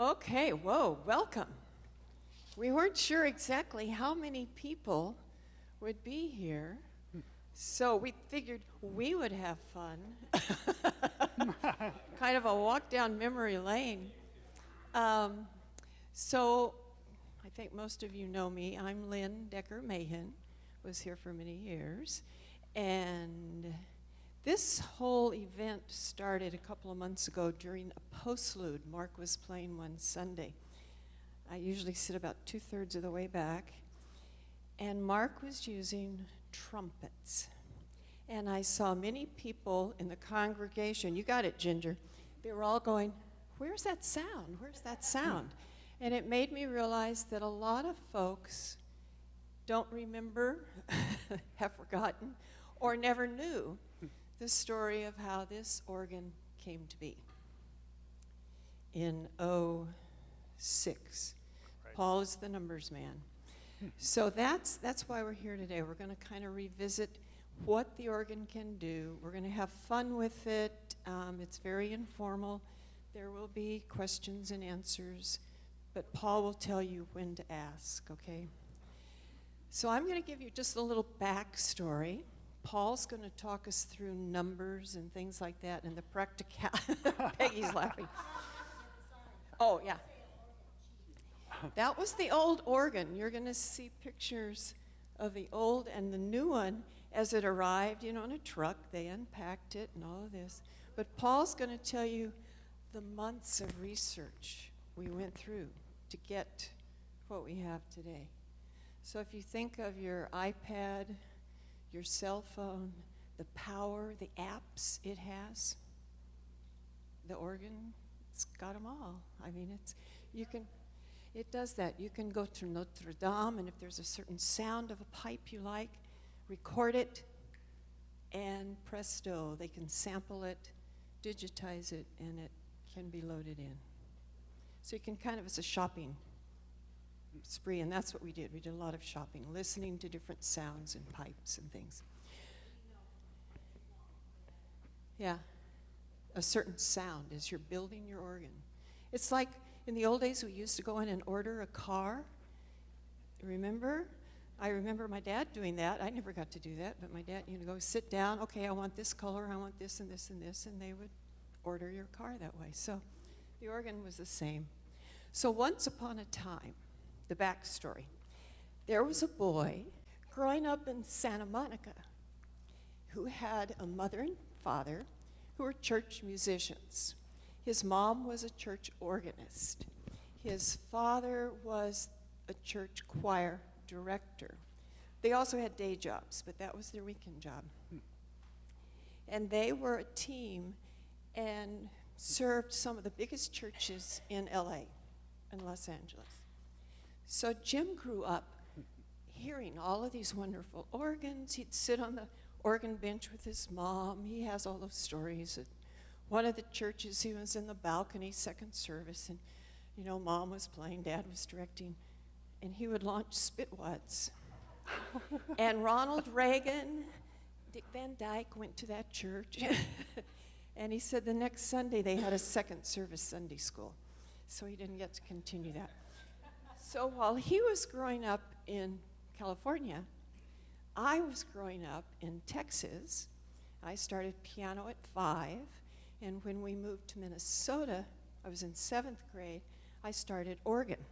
Okay, whoa, welcome. We weren't sure exactly how many people would be here, so we figured we would have fun. Kind of a walk down memory lane. So I think most of you know me. I'm Lynn Decker-Mahan, was here for many years, and this whole event started a couple of months ago during a postlude. Mark was playing one Sunday. I usually sit about 2/3 of the way back, and Mark was using trumpets. And I saw many people in the congregation, you got it, Ginger, they were all going, where's that sound? Where's that sound? And it made me realize that a lot of folks don't remember, have forgotten, or never knew the story of how this organ came to be. In 2006. Right. Paul is the numbers man. So that's why we're here today. We're going to kind of revisit what the organ can do. We're going to have fun with it. It's very informal. There will be questions and answers, but Paul will tell you when to ask, okay? So I'm going to give you just a little backstory. Paul's going to talk us through numbers and things like that and the practicality. Peggy's laughing. Oh, yeah. That was the old organ. You're going to see pictures of the old and the new one as it arrived, you know, in a truck. They unpacked it and all of this. But Paul's going to tell you the months of research we went through to get what we have today. So if you think of your iPad, your cell phone, the power, the apps it has, the organ, it's got them all. I mean, it does that. You can go to Notre Dame, and if there's a certain sound of a pipe you like, record it, and presto, they can sample it, digitize it, and it can be loaded in. So you can kind of, it's a shopping spree, and that's what we did. We did a lot of shopping, listening to different sounds and pipes and things. Yeah, a certain sound as you're building your organ. It's like in the old days we used to go in and order a car. Remember? I remember my dad doing that. I never got to do that, but my dad, you know, go sit down, okay, I want this color, I want this and this and this, and they would order your car that way. So the organ was the same. So once upon a time, the backstory. There was a boy growing up in Santa Monica who had a mother and father who were church musicians. His mom was a church organist. His father was a church choir director. They also had day jobs, but that was their weekend job. And they were a team and served some of the biggest churches in LA and Los Angeles. So Jim grew up hearing all of these wonderful organs. He'd sit on the organ bench with his mom. He has all those stories. At one of the churches, he was in the balcony, second service, and, you know, mom was playing, dad was directing, and he would launch spitwads. And Ronald Reagan, Dick Van Dyke went to that church. And he said the next Sunday they had a second service Sunday school. So he didn't get to continue that. So while he was growing up in California, I was growing up in Texas. I started piano at 5, and when we moved to Minnesota, I was in 7th grade, I started organ.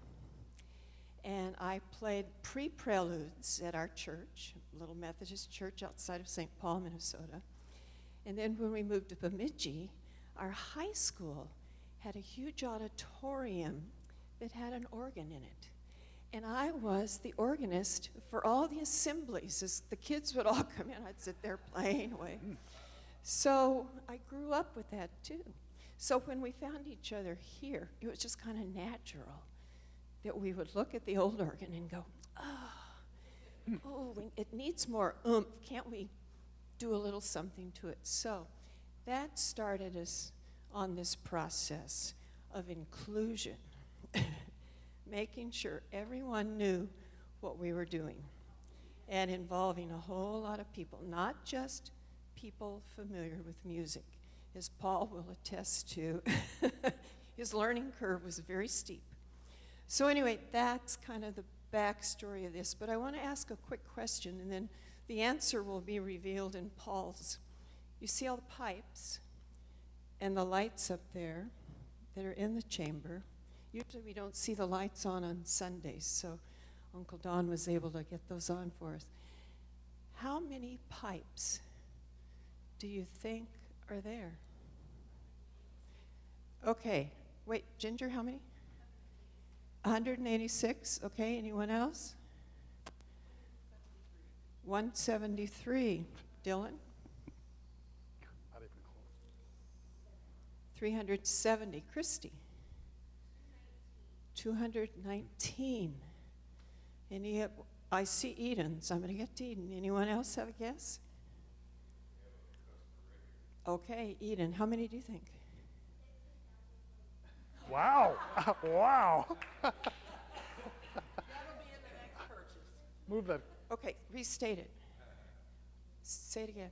And I played pre-preludes at our church, a little Methodist church outside of St. Paul, Minnesota. And then when we moved to Bemidji, our high school had a huge auditorium that had an organ in it. And I was the organist for all the assemblies. As the kids would all come in, I'd sit there playing away. So I grew up with that too. So when we found each other here, it was just kind of natural that we would look at the old organ and go, oh, it needs more oomph. Can't we do a little something to it? So that started us on this process of inclusion, making sure everyone knew what we were doing, and involving a whole lot of people, not just people familiar with music, as Paul will attest to. His learning curve was very steep. So anyway, that's kind of the backstory of this. But I want to ask a quick question, and then the answer will be revealed in Paul's. You see all the pipes and the lights up there that are in the chamber. Usually we don't see the lights on Sundays, so Uncle Don was able to get those on for us. How many pipes do you think are there? Okay, wait, Ginger, how many? 186, okay, anyone else? 173. Dylan? 370. Christy? 219. I see Eden, so I'm going to get to Eden. Anyone else have a guess? Okay, Eden, how many do you think? Wow. Wow. That'll be in the next purchase. Move that. Okay, restate it. Say it again.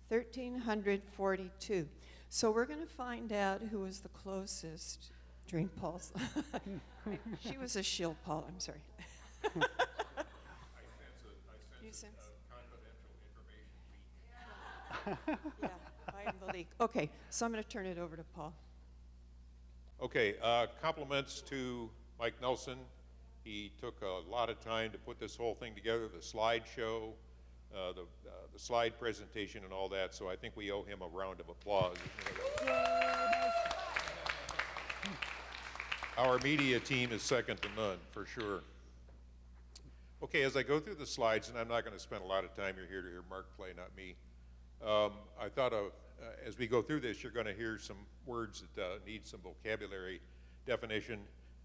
1,342. So we're going to find out who was the closest during Paul's. She was a shill, Paul. I'm sorry. I sense confidential information leak. Yeah, I am the leak. Okay, so I'm going to turn it over to Paul. Okay, compliments to Mike Nelson. He took a lot of time to put this whole thing together, the slideshow, the slide presentation and all that, so I think we owe him a round of applause. Our media team is second to none, for sure. Okay, as I go through the slides, and I'm not going to spend a lot of time, you're here to hear Mark play, not me. I thought as we go through this, you're going to hear some words that need some vocabulary definition.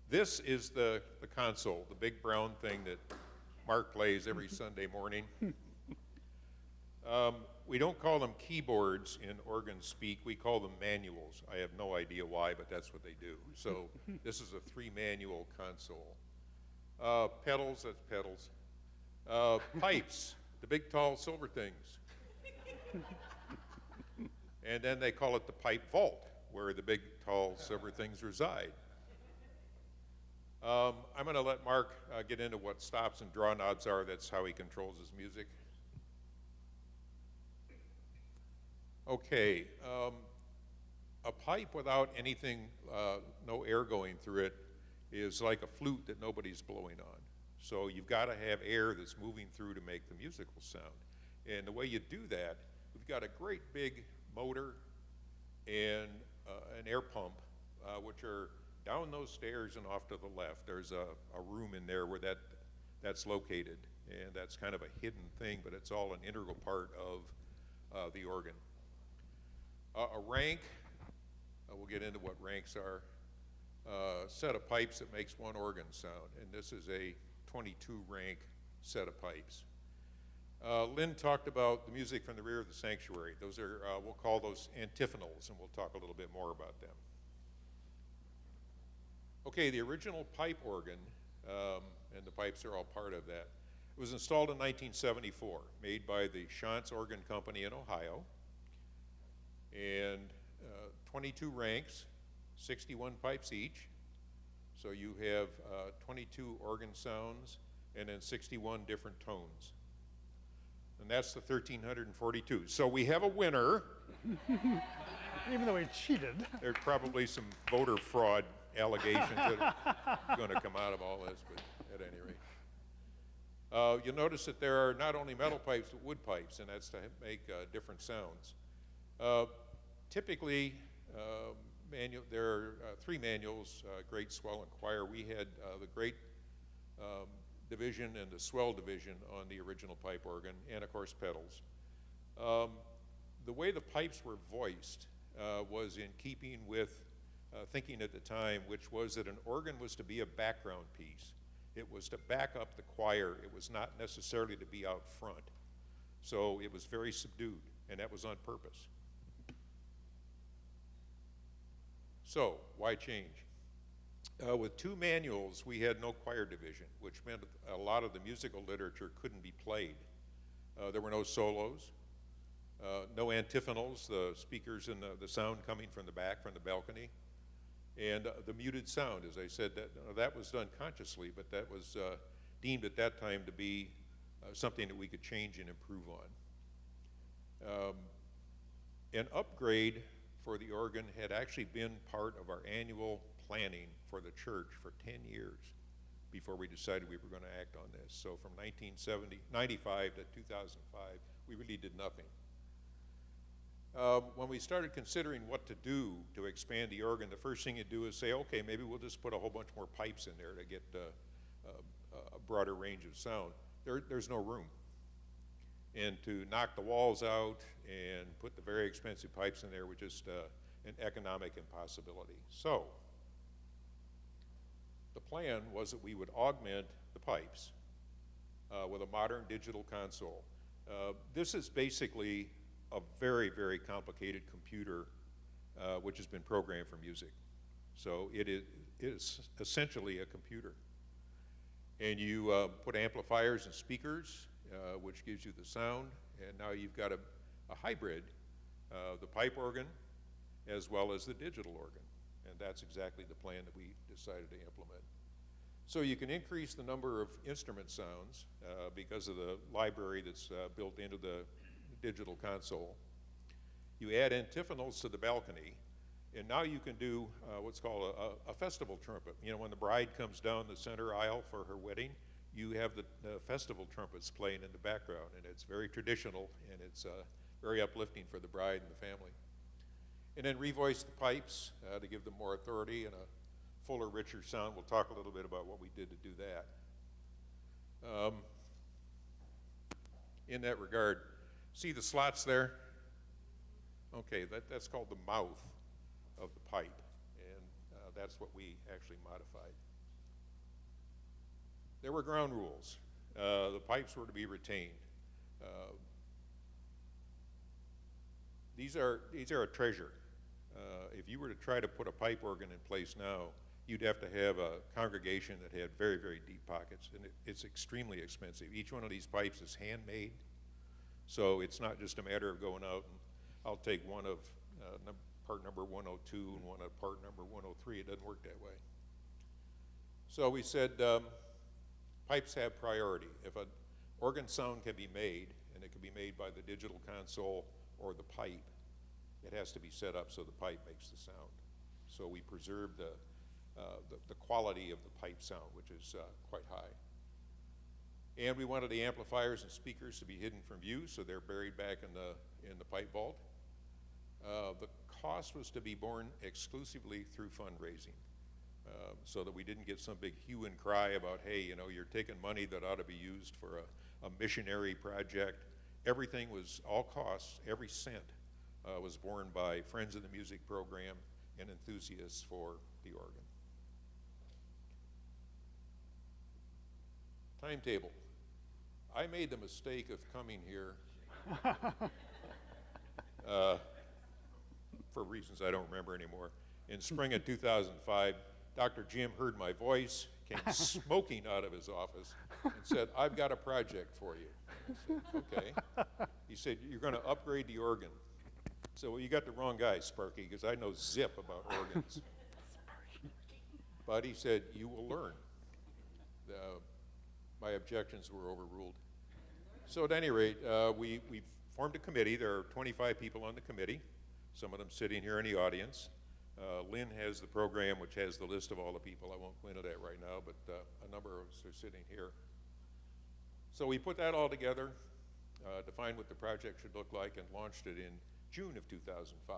This is the console, the big brown thing that Mark plays every Sunday morning. We don't call them keyboards in organ speak, we call them manuals. I have no idea why, but that's what they do. So this is a 3-manual console. Pedals, that's pedals. Pipes, the big tall silver things. And then they call it the pipe vault, where the big tall silver things reside. I'm going to let Mark get into what stops and draw knobs are. That's how he controls his music. Okay, a pipe without anything, no air going through it, is like a flute that nobody's blowing on. So you've got to have air that's moving through to make the musical sound. And the way you do that, we've got a great big motor and an air pump, which are down those stairs and off to the left. There's a room in there where that's located, and that's kind of a hidden thing, but it's all an integral part of the organ. A rank, we'll get into what ranks are. Set of pipes that makes one organ sound, and this is a 22 rank set of pipes. Lynn talked about the music from the rear of the sanctuary. Those are, we'll call those antiphonals, and we'll talk a little bit more about them. Okay, the original pipe organ, and the pipes are all part of that, it was installed in 1974, made by the Shantz Organ Company in Ohio, and 22 ranks, 61 pipes each. So you have 22 organ sounds and then 61 different tones. And that's the 1,342. So we have a winner. Even though he cheated. There's probably some voter fraud allegations that are going to come out of all this, but at any rate. You'll notice that there are not only metal pipes, but wood pipes, and that's to make different sounds. Typically, there are 3 manuals, great, swell, and choir. We had the great division and the swell division on the original pipe organ, and of course pedals. The way the pipes were voiced was in keeping with thinking at the time, which was that an organ was to be a background piece. It was to back up the choir. It was not necessarily to be out front. So it was very subdued, and that was on purpose. So, why change? With 2 manuals, we had no choir division, which meant a lot of the musical literature couldn't be played. There were no solos, no antiphonals, the speakers and the sound coming from the back, from the balcony. And the muted sound, as I said, that was done consciously, but that was deemed at that time to be something that we could change and improve on. An upgrade for the organ had actually been part of our annual planning for the church for 10 years before we decided we were going to act on this. So from 1995 to 2005, we really did nothing. When we started considering what to do to expand the organ, the first thing you do is say, okay, maybe we'll just put a whole bunch more pipes in there to get a broader range of sound. There's no room. And to knock the walls out and put the very expensive pipes in there was just an economic impossibility. So the plan was that we would augment the pipes with a modern digital console. This is basically a very, very complicated computer which has been programmed for music. So it is essentially a computer. And you put amplifiers and speakers, which gives you the sound, and now you've got a hybrid, the pipe organ as well as the digital organ. And that's exactly the plan that we decided to implement. So you can increase the number of instrument sounds because of the library that's built into the digital console. You add antiphonals to the balcony, and now you can do what's called a festival trumpet. You know, when the bride comes down the center aisle for her wedding, you have the festival trumpets playing in the background, and it's very traditional, and it's very uplifting for the bride and the family. And then revoice the pipes to give them more authority and a fuller, richer sound. We'll talk a little bit about what we did to do that. In that regard, see the slots there? Okay, that's called the mouth of the pipe, and that's what we actually modified. There were ground rules. The pipes were to be retained. These are a treasure. If you were to try to put a pipe organ in place now, you'd have to have a congregation that had very, very deep pockets, and it's extremely expensive. Each one of these pipes is handmade, so it's not just a matter of going out and I'll take one of part number 102 and one of part number 103. It doesn't work that way. So we said pipes have priority. If an organ sound can be made, and it can be made by the digital console or the pipe, it has to be set up so the pipe makes the sound. So we preserve the quality of the pipe sound, which is quite high. And we wanted the amplifiers and speakers to be hidden from view, so they're buried back in the pipe vault. The cost was to be borne exclusively through fundraising, so that we didn't get some big hue and cry about, hey, you know, you're taking money that ought to be used for a missionary project. Everything was, all costs, every cent was borne by Friends of the Music program and enthusiasts for the organ. Timetable. I made the mistake of coming here for reasons I don't remember anymore. In spring of 2005, Dr. Jim heard my voice, came smoking out of his office, and said, I've got a project for you. I said, okay. He said, you're going to upgrade the organ. So, well, you got the wrong guy, Sparky, because I know zip about organs. But he said, you will learn. My objections were overruled. So at any rate, we formed a committee. There are 25 people on the committee, some of them sitting here in the audience. Lynn has the program, which has the list of all the people. I won't go into that right now, but a number of us are sitting here. So we put that all together, defined what the project should look like, and launched it in June of 2005.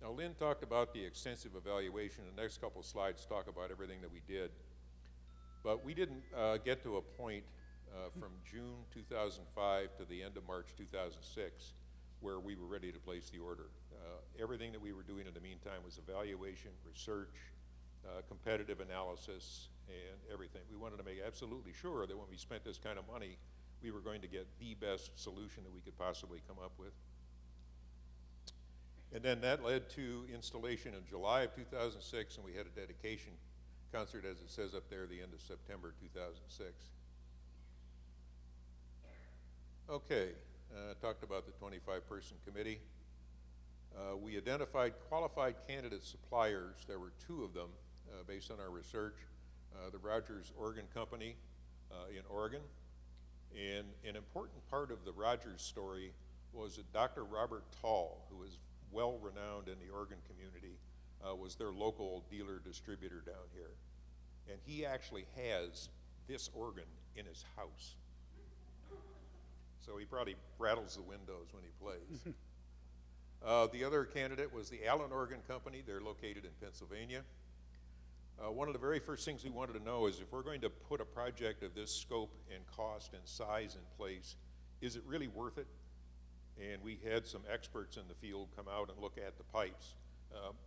Now, Lynn talked about the extensive evaluation. The next couple of slides talk about everything that we did. But we didn't get to a point from June 2005 to the end of March 2006 where we were ready to place the order. Everything that we were doing in the meantime was evaluation, research, competitive analysis, and everything. We wanted to make absolutely sure that when we spent this kind of money, we were going to get the best solution that we could possibly come up with. And then that led to installation in July of 2006, and we had a dedication concert, as it says up there, the end of September 2006. Okay, talked about the 25-person committee. We we identified qualified candidate suppliers. There were two of them based on our research. The Rogers Organ Company in Oregon. And an important part of the Rogers story was that Dr. Robert Tall, who is well renowned in the organ community, was their local dealer distributor down here. And he actually has this organ in his house. So he probably rattles the windows when he plays. The other candidate was the Allen Organ Company. They're located in Pennsylvania. One of the very first things we wanted to know is if we're going to put a project of this scope and cost and size in place, is it really worth it? And we had some experts in the field come out and look at the pipes.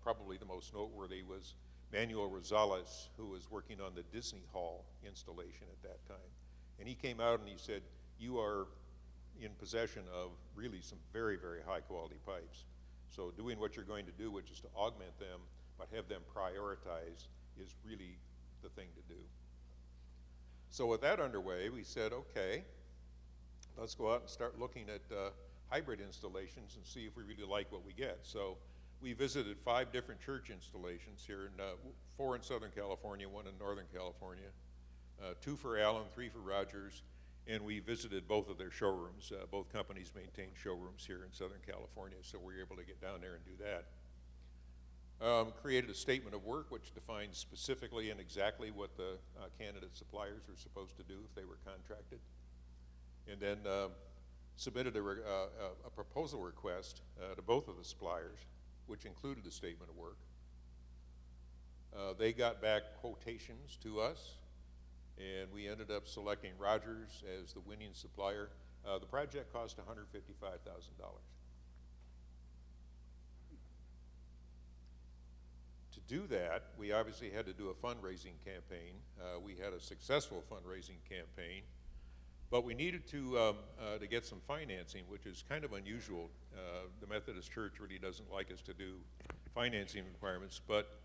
Probably the most noteworthy was Manuel Rosales, who was working on the Disney Hall installation at that time. And he came out and he said, you are in possession of really some very, very high quality pipes. So doing what you're going to do, which is to augment them, but have them prioritized, is really the thing to do. So with that underway, we said, okay, let's go out and start looking at hybrid installations and see if we really like what we get. So we visited 5 different church installations here, in, 4 in Southern California, 1 in Northern California, 2 for Allen, 3 for Rogers, and we visited both of their showrooms. Both companies maintain showrooms here in Southern California, so we were able to get down there and do that. Created a statement of work which defines specifically and exactly what the candidate suppliers were supposed to do if they were contracted. And then submitted a proposal request to both of the suppliers, which included a statement of work. They got back quotations to us, and we ended up selecting Rogers as the winning supplier. The project cost $155,000. To do that, we obviously had to do a fundraising campaign. We had a successful fundraising campaign, but we needed to get some financing, which is kind of unusual. The Methodist Church really doesn't like us to do financing requirements, but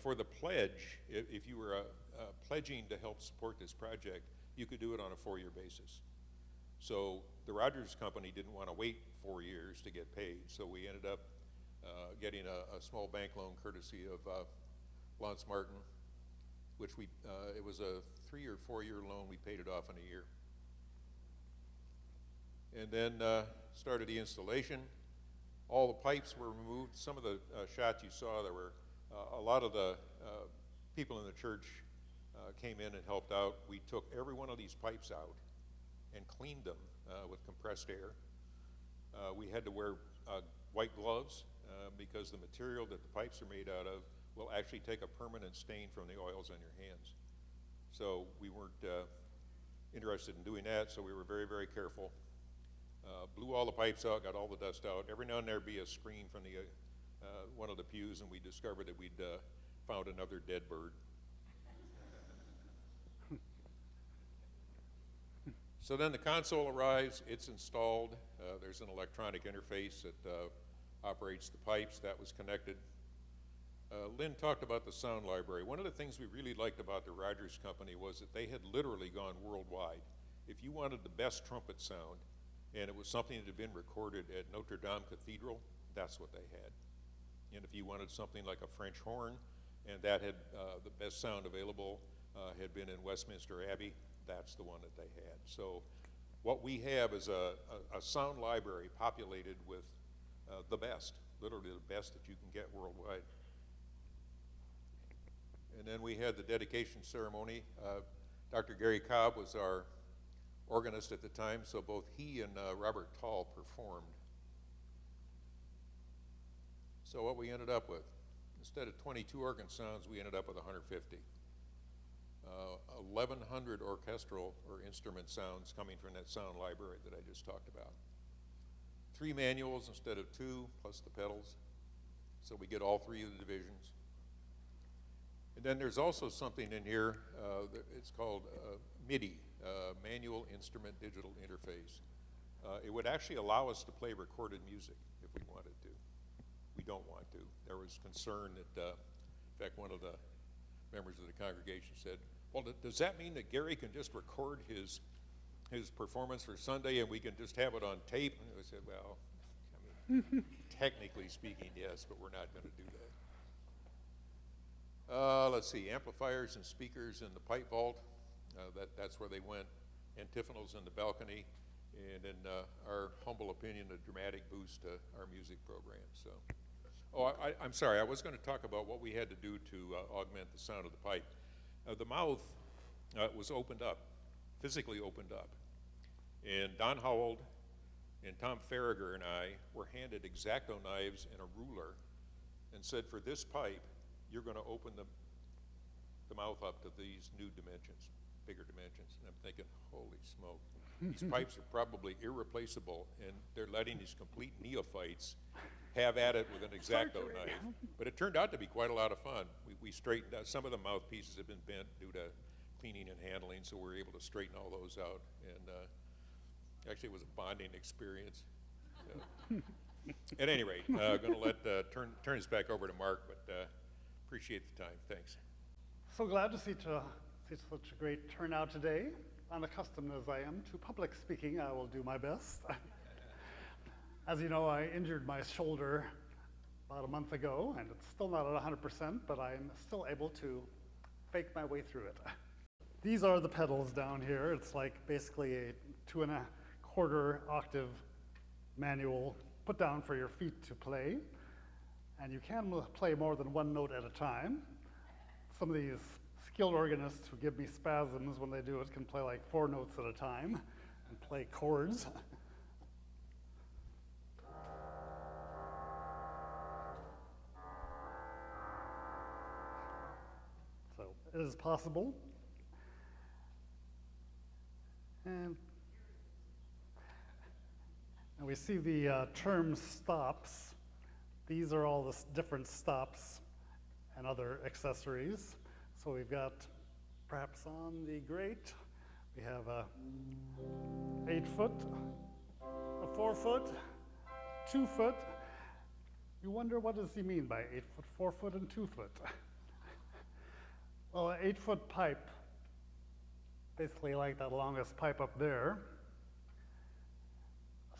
for the pledge, if you were pledging to help support this project, you could do it on a 4-year basis. So the Rogers Company didn't want to wait 4 years to get paid, so we ended up getting a small bank loan courtesy of Lance Martin, which it was a 3 or 4 year loan. We paid it off in a year. And then started the installation. All the pipes were removed. Some of the shots you saw, there were a lot of the people in the church came in and helped out. We took every one of these pipes out and cleaned them with compressed air. We had to wear white gloves because the material that the pipes are made out of will actually take a permanent stain from the oils on your hands. So we weren't interested in doing that, so we were very, very careful. Blew all the pipes out, got all the dust out. Every now and then there'd be a scream from the one of the pews, and we discovered that we'd found another dead bird. So then the console arrives, it's installed. There's an electronic interface that operates the pipes. That was connected. Lynn talked about the sound library. One of the things we really liked about the Rogers Company was that they had literally gone worldwide. If you wanted the best trumpet sound, and it was something that had been recorded at Notre Dame Cathedral, that's what they had. And if you wanted something like a French horn, and that had the best sound available had been in Westminster Abbey, that's the one that they had. So what we have is a sound library populated with the best, literally the best that you can get worldwide. And then we had the dedication ceremony. Dr. Gary Cobb was our organist at the time, so both he and Robert Tall performed. So what we ended up with, instead of 22 organ sounds, we ended up with 150. 1,100 orchestral or instrument sounds coming from that sound library that I just talked about. 3 manuals instead of 2, plus the pedals. So we get all 3 of the divisions. And then there's also something in here, it's called MIDI, Manual Instrument Digital Interface. It would actually allow us to play recorded music if we wanted to. We don't want to. There was concern that, in fact, one of the members of the congregation said, well, does that mean that Gary can just record his performance for Sunday and we can just have it on tape? And I said, well, I mean, technically speaking, yes, but we're not going to do that. Let's see, amplifiers and speakers in the pipe vault. That's where they went. Antiphonals in the balcony, and in our humble opinion, a dramatic boost to our music program. So, I'm sorry, I was going to talk about what we had to do to augment the sound of the pipe. The mouth was opened up, physically opened up, and Don Howell and Tom Farragher and I were handed X-Acto knives and a ruler and said, for this pipe, you're going to open the mouth up to these new dimensions, bigger dimensions. And I'm thinking, holy smoke, these pipes are probably irreplaceable, and they're letting these complete neophytes have at it with an X-Acto knife. But it turned out to be quite a lot of fun. We straightened out, some of the mouthpieces have been bent due to cleaning and handling, so we were able to straighten all those out. And actually, it was a bonding experience. At any rate, I'm going to let turn this back over to Mark, but appreciate the time. Thanks. So glad to see such a great turnout today. Unaccustomed as I am to public speaking, I will do my best. As you know, I injured my shoulder about a month ago, and it's still not at 100%, but I'm still able to fake my way through it. These are the pedals down here. It's like basically a 2¼ octave manual put down for your feet to play. And you can play more than one note at a time. Some of these skilled organists who give me spasms when they do it can play like 4 notes at a time and play chords. So it is possible. And we see the term stops. These are all the different stops and other accessories. So we've got, perhaps on the grate, we have a 8-foot, a 4-foot, 2-foot. You wonder, what does he mean by 8-foot, 4-foot, and 2-foot? Well, an 8-foot pipe, basically like that longest pipe up there,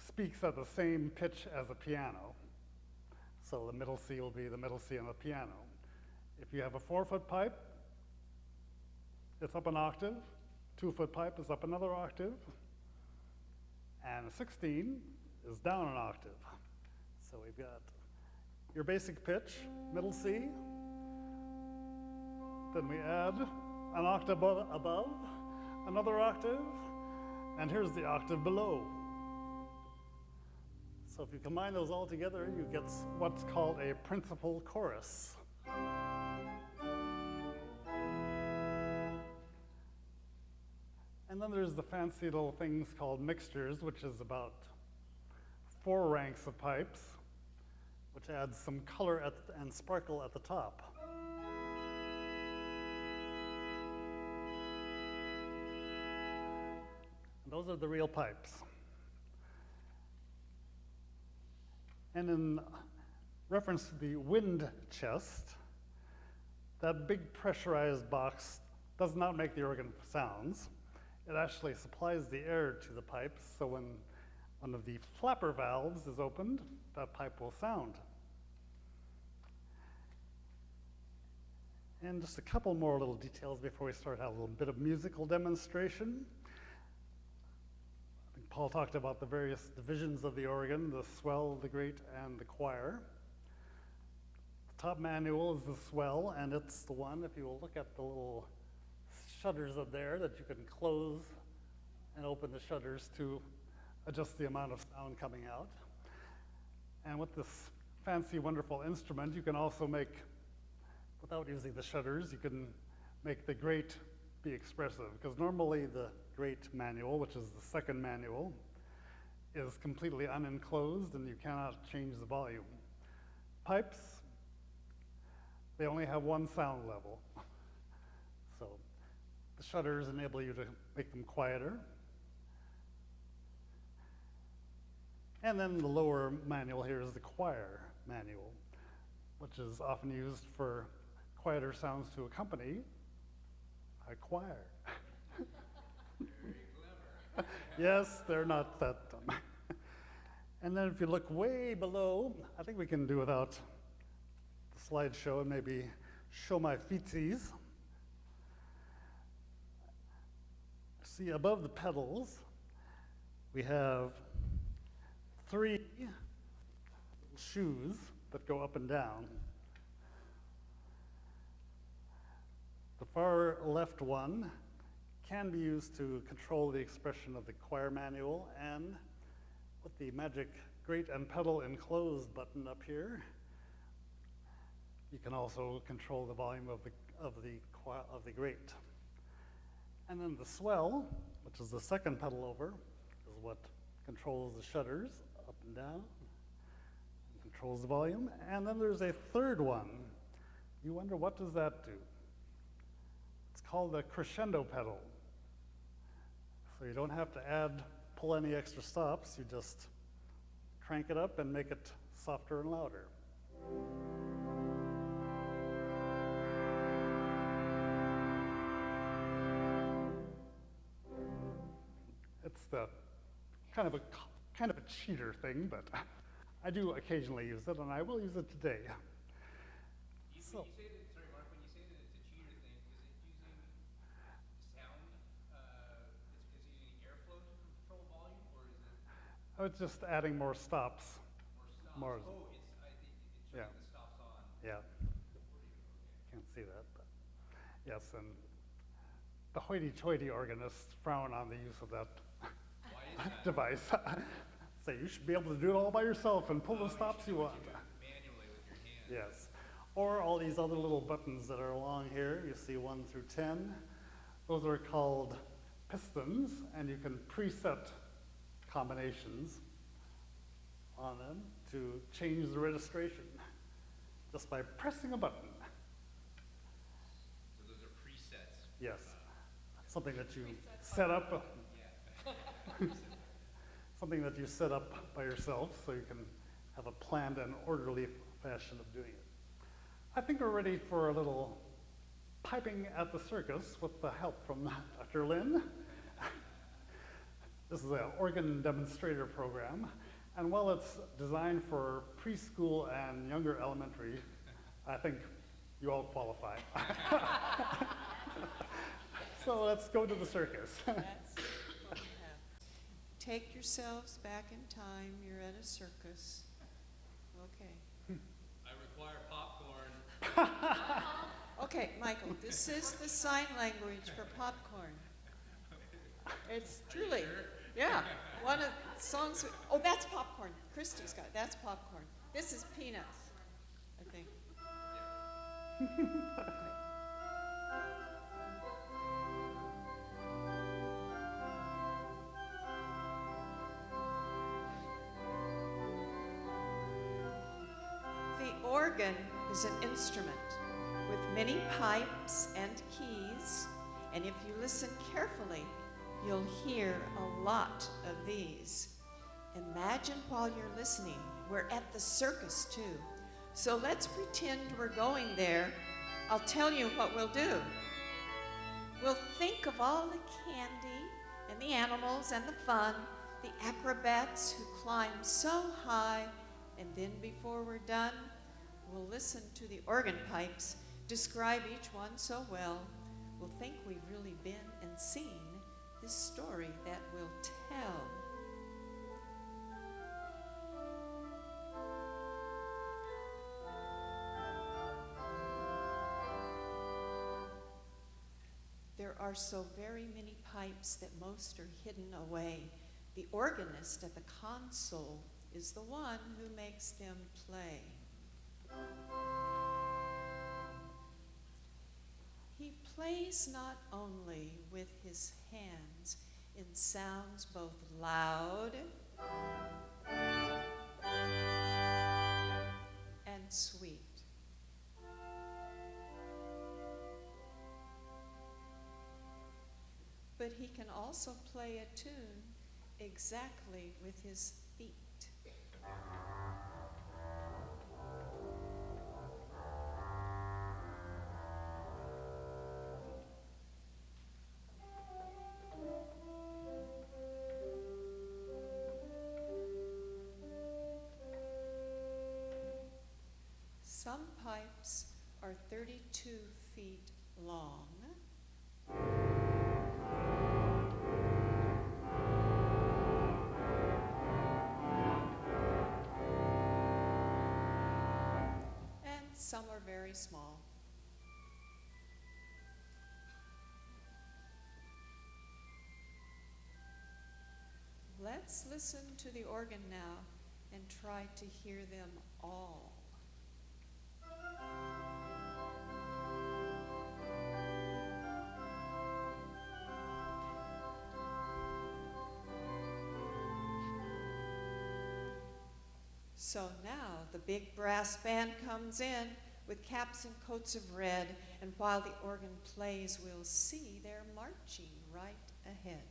speaks at the same pitch as a piano. So the middle C will be the middle C on the piano. If you have a 4-foot pipe, it's up an octave. 2-foot pipe is up another octave. And a 16 is down an octave. So we've got your basic pitch, middle C. Then we add an octave above, another octave, and here's the octave below. So if you combine those all together, you get what's called a principal chorus. And then there's the fancy little things called mixtures, which is about 4 ranks of pipes, which adds some color and sparkle at the top. And those are the real pipes. And in reference to the wind chest, that big pressurized box does not make the organ sounds. It actually supplies the air to the pipes, so when one of the flapper valves is opened, that pipe will sound. And just a couple more little details before we start out, a little bit of musical demonstration. I think Paul talked about the various divisions of the organ, the swell, the grate, and the choir. The top manual is the swell, and it's the one, if you will look at the little shutters up there, that you can close and open the shutters to adjust the amount of sound coming out. And with this fancy, wonderful instrument, you can also make, without using the shutters, you can make the grate be expressive, because normally the grate manual, which is the second manual, is completely unenclosed and you cannot change the volume. Pipes, they only have one sound level. So the shutters enable you to make them quieter. And then the lower manual here is the choir manual, which is often used for quieter sounds to accompany a choir. Very clever. Yes, they're not that dumb. And then if you look way below, I think we can do without the slideshow and maybe show my feetsies. See, above the pedals, we have 3 shoes that go up and down. The far left one can be used to control the expression of the choir manual, and with the magic grate and pedal enclosed button up here, you can also control the volume of the grate. And then the swell, which is the second pedal over, is what controls the shutters up and down, and controls the volume. And then there's a third one. You wonder, what does that do? It's called the Crescendo Pedal. So you don't have to pull any extra stops. You just crank it up and make it softer and louder. It's the kind of a cheater thing, but I do occasionally use it, and I will use it today. You say that, sorry, Mark, when you say that it's a cheater thing, is it using sound, it's using airflow to control volume, or is it? Oh, it's just adding more stops. More stops. Oh, I think it's showing the stops on. Yeah. Can't see that, but yes, and the hoity-toity organists frown on the use of that device. Say, you should be able to do it all by yourself and pull the stops you want. Manually with your hand. Yes. Or all these other little buttons that are along here. You see 1 through 10. Those are called Pistons, and you can preset combinations on them to change the registration just by pressing a button. So those are presets. Yes. Something that you set up. Something that you set up by yourself so you can have a planned and orderly fashion of doing it. I think we're ready for a little piping at the circus with the help from Dr. Lynn. This is an organ demonstrator program, and while it's designed for preschool and younger elementary, I think you all qualify. So let's go to the circus. That's what we have. Take yourselves back in time. You're at a circus. Okay. I require popcorn. Okay, Michael, this is the sign language for popcorn. It's truly, yeah, one of the songs. Oh, that's popcorn. Christy's got it. That's popcorn. This is peanuts, I think. Okay. The organ is an instrument with many pipes and keys, and if you listen carefully, you'll hear a lot of these. Imagine while you're listening, we're at the circus too. So let's pretend we're going there. I'll tell you what we'll do. We'll think of all the candy and the animals and the fun, the acrobats who climb so high, and then before we're done, we'll listen to the organ pipes describe each one so well. We'll think we've really been and seen this story that we'll tell. There are so very many pipes that most are hidden away. The organist at the console is the one who makes them play. He plays not only with his hands in sounds both loud and sweet. But he can also play a tune exactly with his feet. Some pipes are 32 feet long. And some are very small. Let's listen to the organ now and try to hear them all. So now the big brass band comes in with caps and coats of red, and while the organ plays, we'll see they're marching right ahead.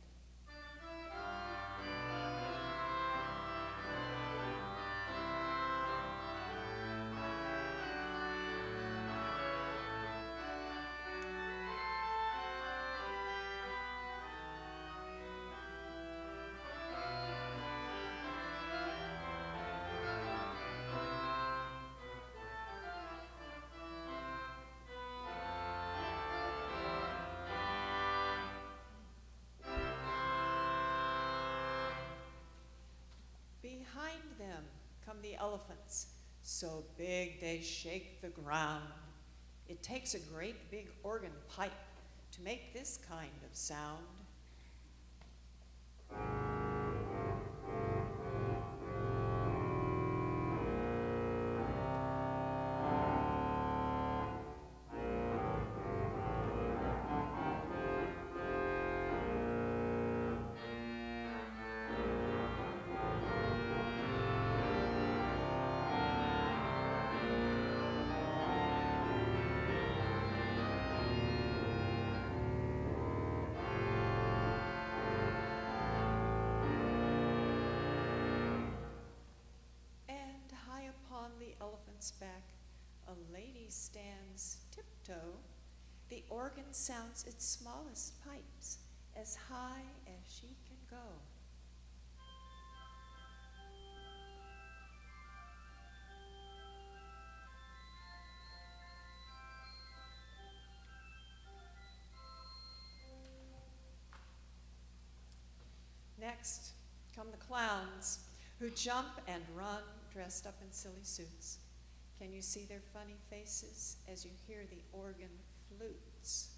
Behind them come the elephants, so big they shake the ground. It takes a great big organ pipe to make this kind of sound. Elephant's back, a lady stands tiptoe. The organ sounds its smallest pipes as high as she can go. Next come the clowns, who jump and run dressed up in silly suits. Can you see their funny faces as you hear the organ flutes?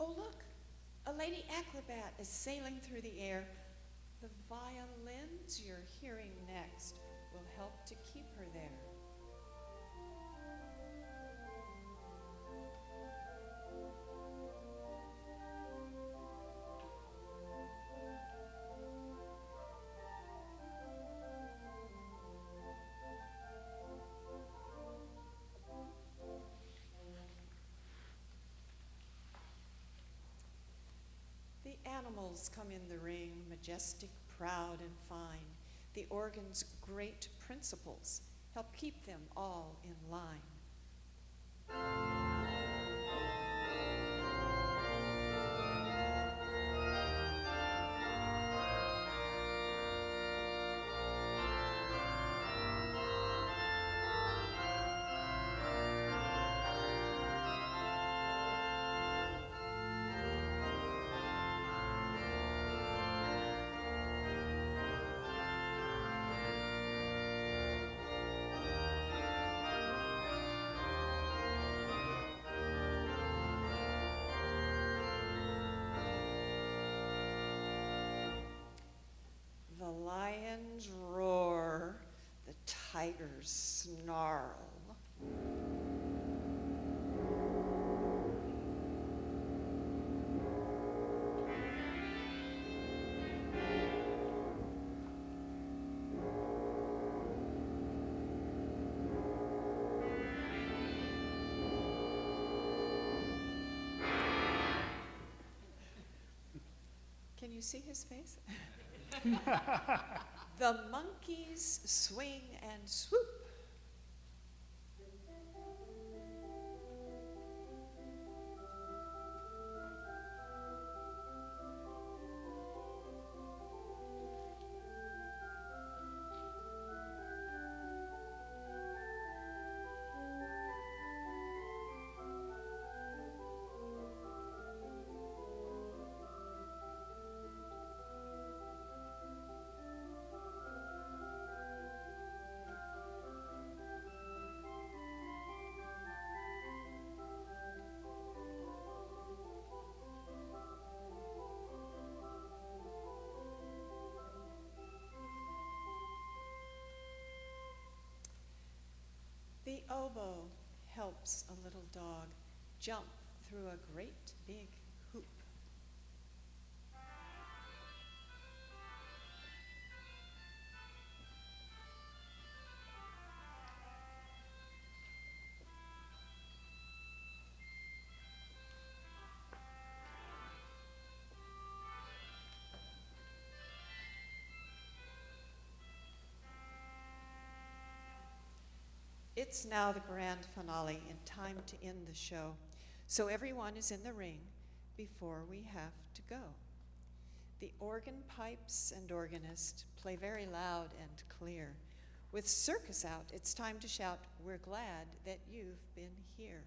Oh, look, a lady acrobat is sailing through the air. The violins you're hearing next will help to keep her there. The animals come in the ring, majestic, proud, and fine. The organ's great principles help keep them all in line. The lions roar, the tigers snarl. Can you see his face? The monkeys swing and swoop. oboe helps a little dog jump through a great big hoop. It's now the grand finale and time to end the show. So everyone is in the ring before we have to go. The organ pipes and organist play very loud and clear. With circus out, it's time to shout, "We're glad that you've been here."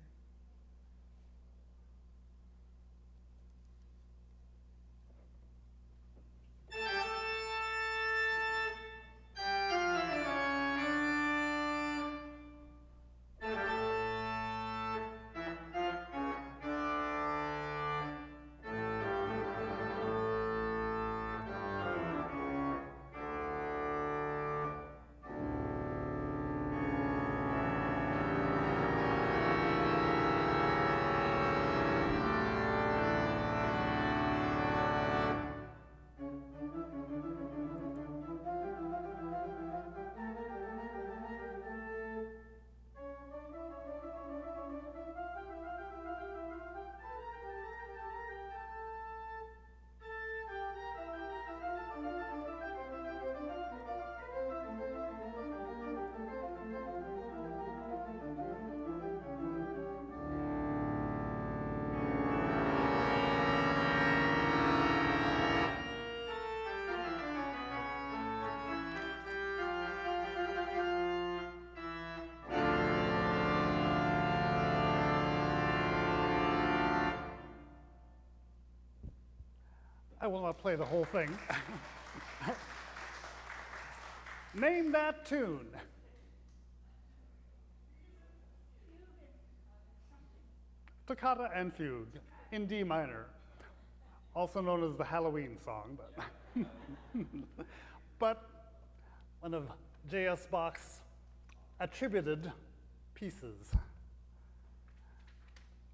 I will not play the whole thing. Name that tune. Toccata and Fugue in D minor, also known as the Halloween song, but one of J.S. Bach's attributed pieces.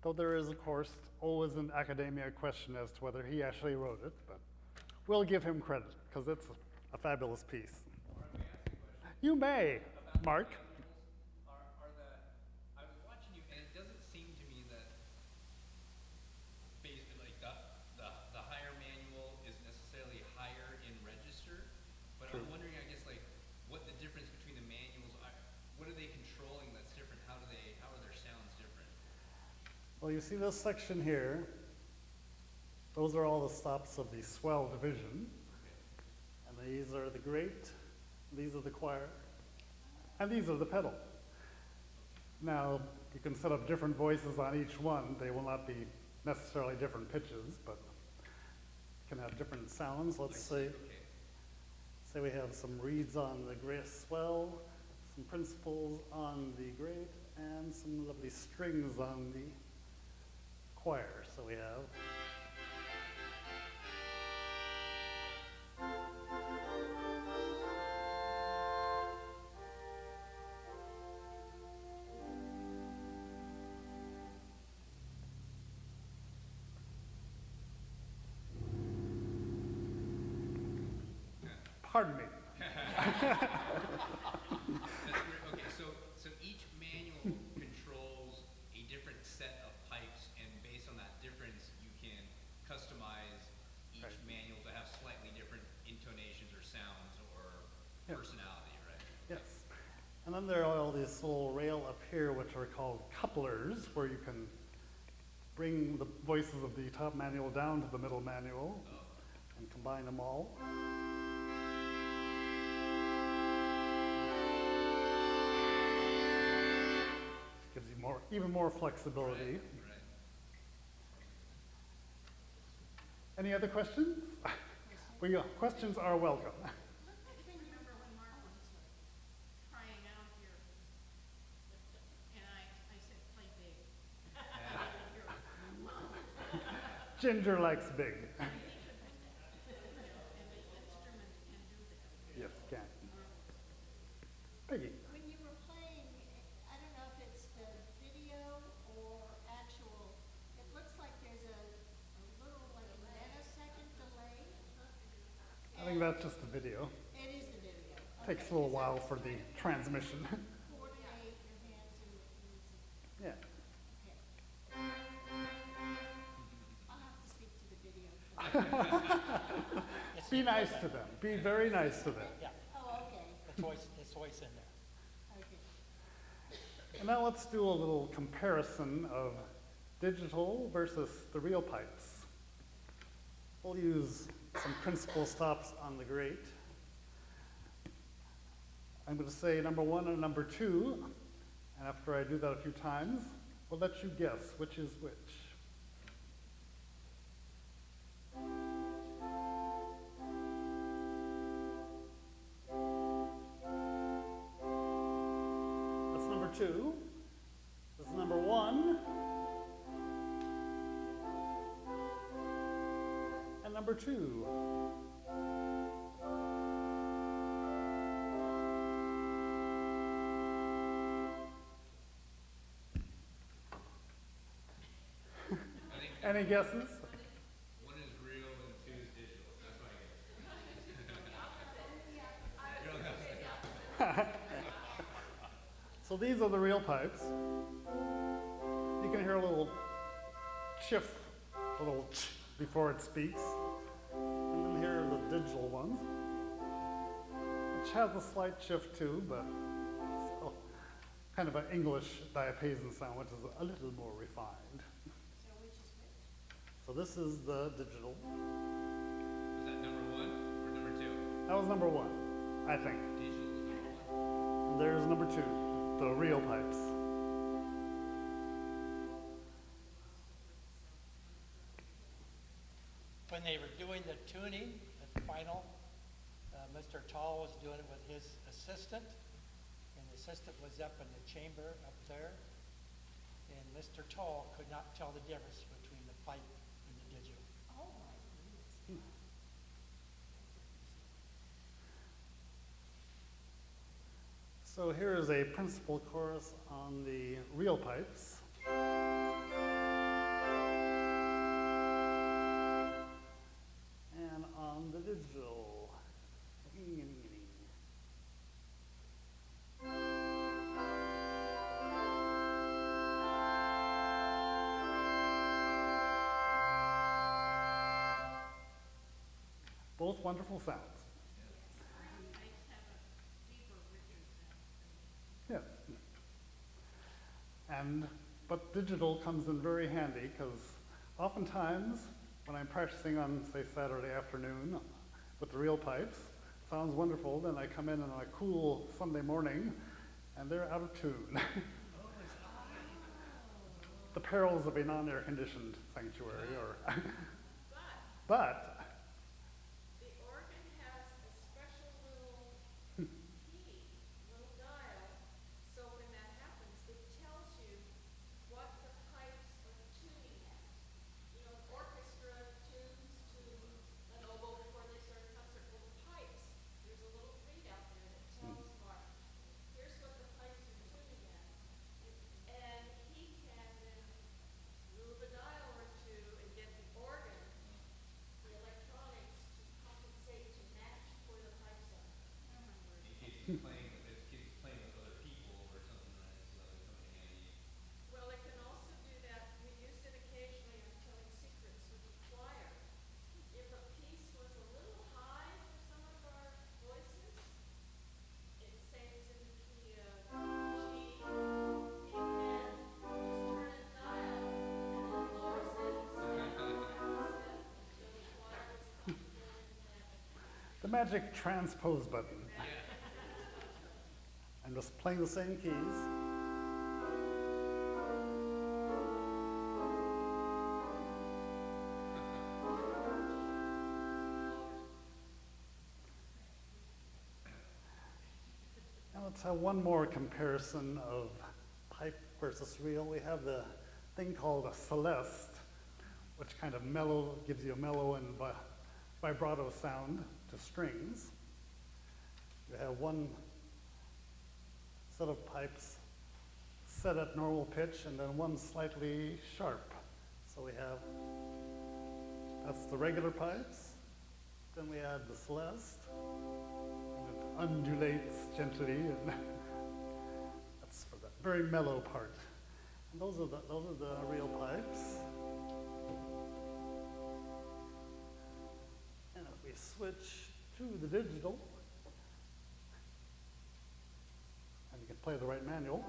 Though there is, of course, always an academia question as to whether he actually wrote it, but we'll give him credit, because it's a fabulous piece. You may, Mark. I was watching you, and it doesn't seem to me that basically like the higher manual is necessarily higher in register, but True. I'm wondering, I guess, like what the difference between the manuals are. What are they controlling that's different? How are their sounds different? Well, you see this section here. Those are all the stops of the swell division. And these are the great, these are the choir, and these are the pedal. Now, you can set up different voices on each one. They will not be necessarily different pitches, but can have different sounds. Let's say we have some reeds on the great swell, some principals on the great, and some lovely strings on the choir. So we have pardon me. That's great. Okay, so each manual controls a different set of pipes, and based on that difference, you can customize each Right. manual to have slightly different intonations or sounds or Yep. personality, right? Yes. And then there are all these little rail up here, which are called couplers, where you can bring the voices of the top manual down to the middle manual and combine them all. Gives you even more flexibility. Right. Any other questions? Questions are welcome. I think remember when Mark was trying out here, and I said, play big. Ginger likes big. And the instrument can do that. Yes, can. Peggy. When you were playing, I don't know if that's just the video. It is the video. Takes a little while for the transmission. Coordinate your hands and your music. Yeah. Okay. I'll have to speak to the video. Be nice to them. Be very nice to them. Yeah, Oh, okay, it's voice in there. okay. And now let's do a little comparison of digital versus the real pipes. We'll use some principal stops on the grate. I'm going to say number 1 and number 2, and after I do that a few times, we'll let you guess which is which. That's number 2. This is number 1. And number 2. Any guesses? One is real and two is digital. That's my guess. So these are the real pipes. You can hear a little chiff, a little ch before it speaks. And then here are the digital ones, which has a slight shift too, but still kind of an English diapason sound, which is a little more refined. So which is which? So this is the digital. Was that number 1 or number 2? That was number 1, I think. Digital was number 1. And there's number 2, the real pipes. When they were doing the tuning, the final, Mr. Tall was doing it with his assistant, and the assistant was up in the chamber up there, and Mr. Tall could not tell the difference between the pipe and the digital. Oh, my goodness. So here is a principal chorus on the real pipes. And on the digital. Both wonderful sounds. Pipes have a deeper, richer sound. Yeah. But digital comes in very handy because oftentimes when I'm practicing on, say, Saturday afternoon with the real pipes, sounds wonderful, then I come in on a cool Sunday morning and they're out of tune. The perils of a non-air conditioned sanctuary. But The organ has a special little key, little dial, so when that happens, it tells you what the pipes are tuning at. You know, the orchestra tunes to an oboe before they start a concert. Well, the pipes, there's a little readout there that tells Mark, here's what the pipes are tuning at. And he can then move a dial or two and get the organ, the electronics, to compensate to match where the pipes are. In case he's playing with other people or something like that, so that would come in handy. Well, it can also do that. We used it occasionally on telling secrets with the choir. If a piece was a little high for some of our voices, it say it's in the key of G, he can just turn a dial and it lowers it a step, so the choir is comfortable in that. the magic transpose button. I'm just playing the same keys. Now let's have one more comparison of pipe versus real. We have the thing called a Celeste, which kind of gives you a mellow and vibrato sound to strings. You have one set of pipes set at normal pitch and then one slightly sharp. So we have, that's the regular pipes, Then we add the Celeste, and it undulates gently, and that's for that very mellow part. And those are the real pipes. And if we switch to the digital, and you can play the right manual.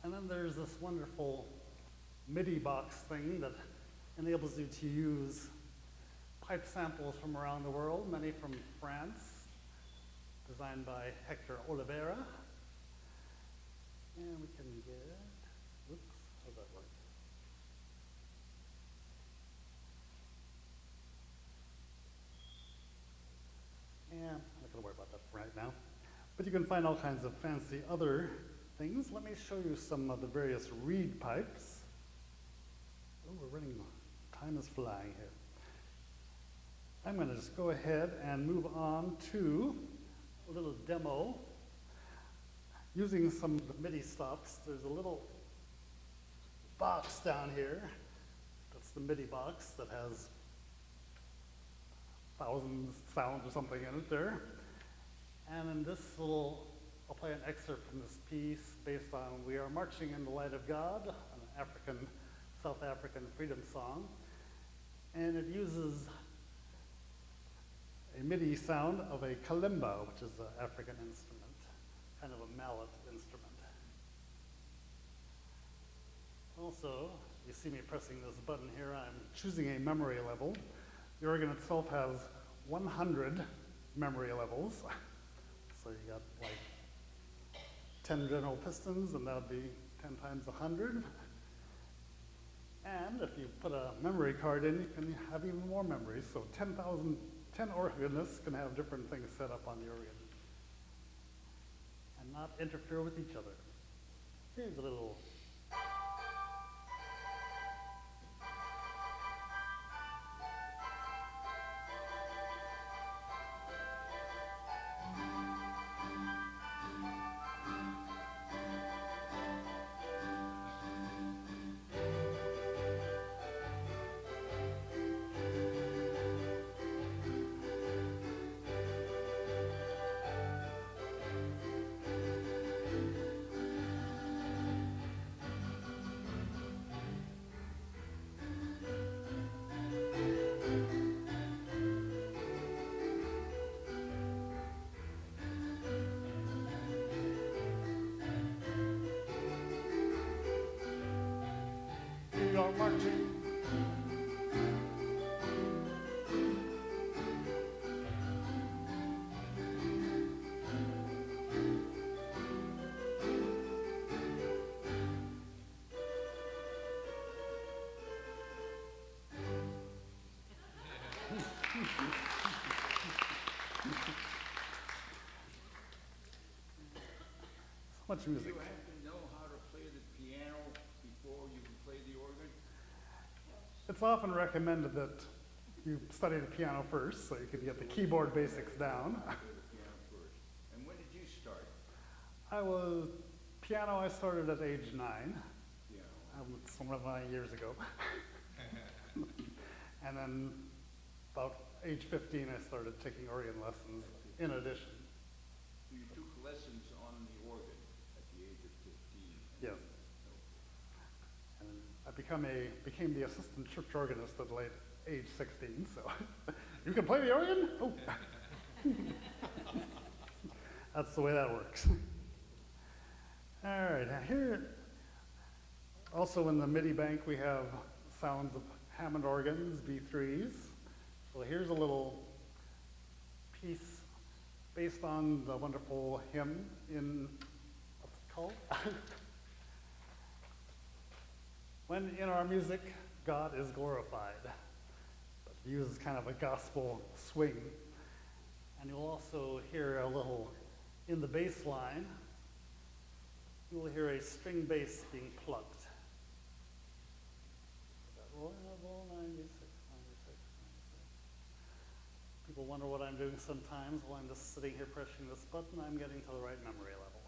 And then there's this wonderful MIDI box thing that enables you to use pipe samples from around the world, many from France, designed by Hector Oliveira. And we can get, oops, how's that work? Yeah, I'm not gonna worry about that right now. But you can find all kinds of fancy other things. Let me show you some of the various reed pipes. Oh, we're running, time is flying here. I'm gonna just go ahead and move on to a little demo using some of the MIDI stops. There's a little box down here. That's the MIDI box that has thousands of sounds or something in it there. And in this little, I'll play an excerpt from this piece based on "We Are Marching in the Light of God," an South African freedom song. And it uses a MIDI sound of a kalimba, which is an African instrument, kind of a mallet instrument. Also, you see me pressing this button here, I'm choosing a memory level. The organ itself has 100 memory levels. So you got like 10 general pistons, and that would be 10 times 100. And if you put a memory card in, you can have even more memory. So 10 organists can have different things set up on the organ and not interfere with each other. Here's a little. We are marching. So much music. Do you have to know how to play the piano before you can play the organ? It's often recommended that you study the piano first so you can get the keyboard basics down. Play the piano first. And when did you start? Piano I started at age 9. Piano. Some of my years ago. And then about age 15 I started taking organ lessons in addition. So you took lessons on the organ at the age of 15? Yes. And I became the assistant church organist at late age 16, so you can play the organ? Oh. That's the way that works. All right, now here, also in the MIDI bank, we have sounds of Hammond organs, B3s. So here's a little piece based on the wonderful hymn in, what's it called? When in our music, God is glorified. It uses kind of a gospel swing. And you'll also hear a little, in the bass line, you will hear a string bass being plucked. Royal 96, 96, 96. People wonder what I'm doing sometimes while I'm just sitting here pressing this button. I'm getting to the right memory level.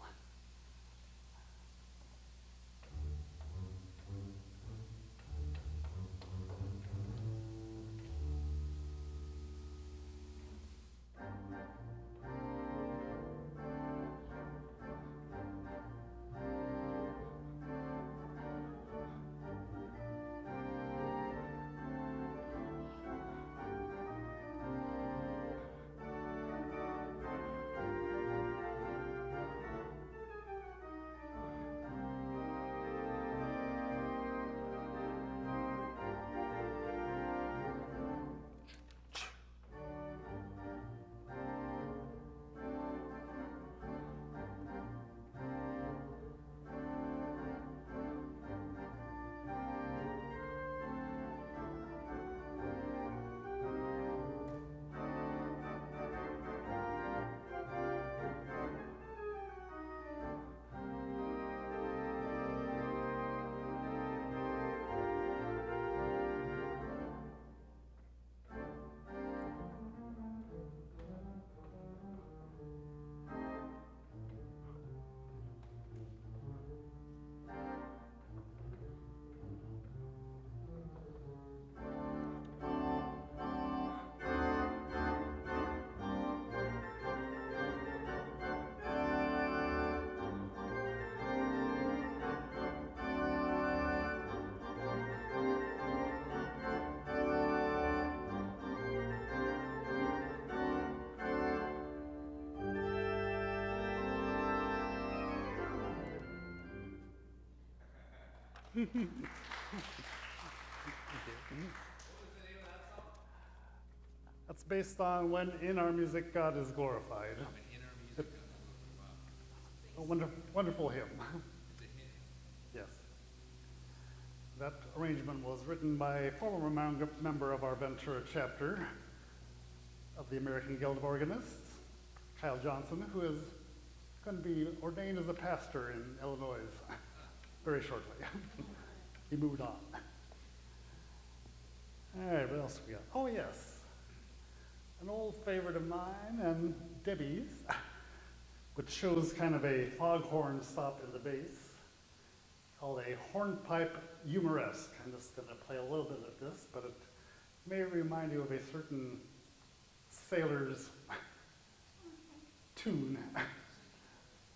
That's based on when in our music God is glorified. A wonderful hymn. Yes. That arrangement was written by a former member of our Ventura chapter of the American Guild of Organists, Kyle Johnson, who is going to be ordained as a pastor in Illinois very shortly. He moved on. All right, what else we got? Oh, yes. An old favorite of mine and Debbie's, which shows kind of a foghorn stop in the bass, called a hornpipe humoresque. I'm just going to play a little bit of this, but it may remind you of a certain sailor's tune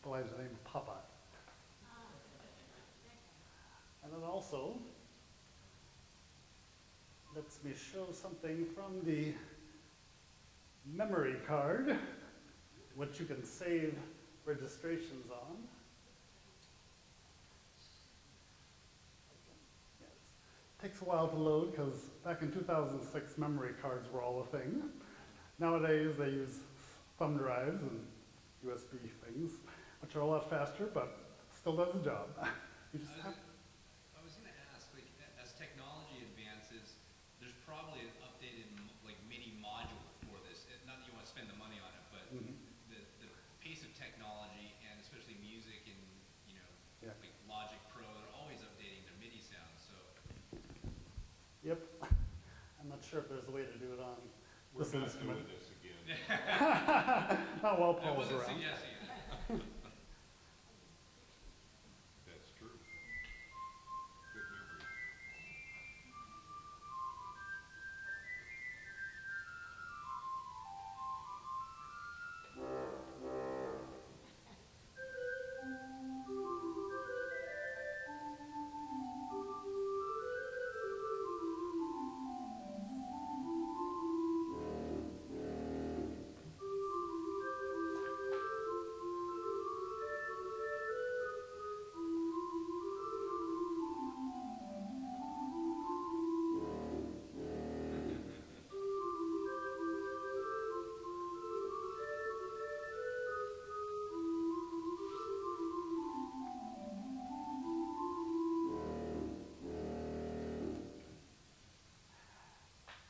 by the name of Popeye. And then also, lets me show something from the memory card, which you can save registrations on. Yes. Takes a while to load because back in 2006, memory cards were all a thing. Nowadays, they use thumb drives and USB things, which are a lot faster, but still does the job. You just have I was going to ask, like, as technology advances, there's probably an updated like MIDI module for this. Not that you want to spend the money on it, but the pace of technology, and especially music and like Logic Pro, they're always updating their MIDI sounds. So. Yep. I'm not sure if there's a way to do it on this instrument. Doing this again. Not while I Paul's wasn't around. suggesting it. That's true. Good memory.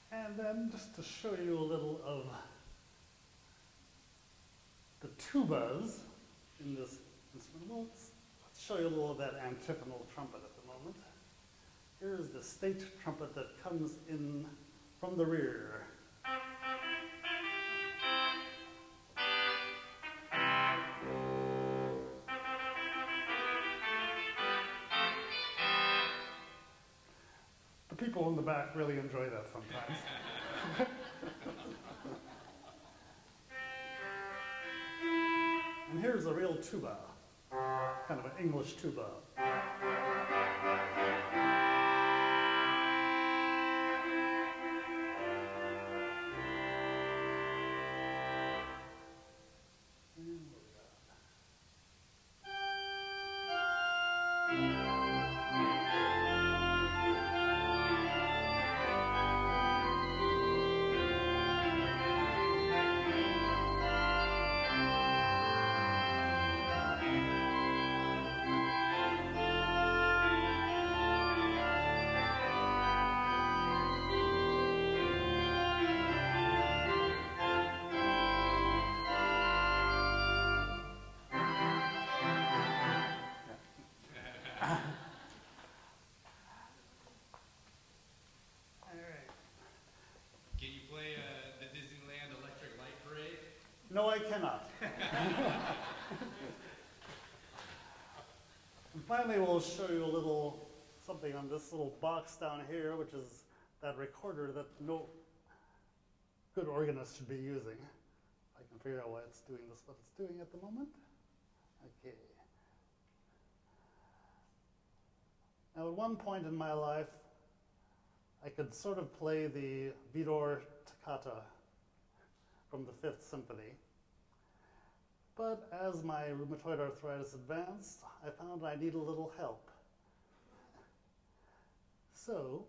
And then just to show you a little of the tubas in this instrument, well, let's show you a little of that antiphonal trumpet at the moment. Here's the state trumpet that comes in from the rear. The people in the back really enjoy that sometimes. And here's a real tuba, kind of an English tuba. Can you play the Disneyland Electric Light Parade? No, I cannot. And finally, we'll show you a little something on this little box down here, which is that recorder that no good organist should be using. I can figure out why it's doing this, what it's doing at the moment. Okay. Now, at one point in my life, I could sort of play the Vidor Toccata from the Fifth Symphony. But as my rheumatoid arthritis advanced, I found I need a little help. So,